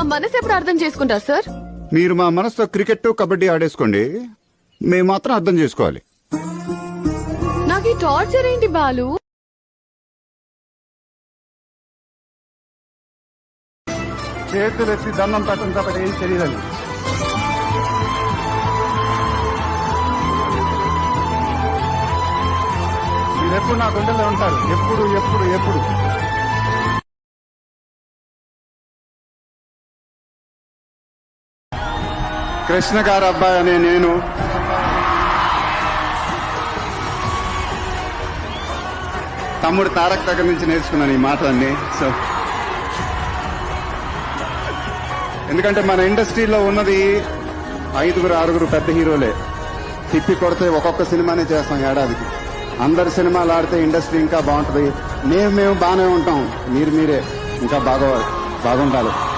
మా మనసు ఎప్పుడు అర్థం చేసుకుంటారు సార్? మీరు మా మనసుతో క్రికెట్ కబడ్డీ ఆడేసుకోండి, మేము మాత్రం అర్థం చేసుకోవాలి. నాకు ఈ టార్చర్ ఏంటి బాలు? చేతులు ఎత్తి దండం పెట్టడం తప్ప ఏం తెలియదండి. మీరు ఎప్పుడు నా గుండెల్లో ఉంటారు, ఎప్పుడు ఎప్పుడు ఎప్పుడు. కృష్ణ గారు అబ్బాయి అనే నేను తమ్ముడు తారక్ దగ్గర నుంచి నేర్చుకున్నాను ఈ మాటలన్నీ. సో ఎందుకంటే మన ఇండస్ట్రీలో ఉన్నది 5-6 పెద్ద హీరోలే. తిప్పి కొడితే ఒక్కొక్క సినిమానే చేస్తాం ఏడాదికి. అందరు సినిమాలు ఆడితే ఇండస్ట్రీ ఇంకా బాగుంటది. మేము బాగానే ఉంటాం, మీరే ఇంకా బాగుండాలి.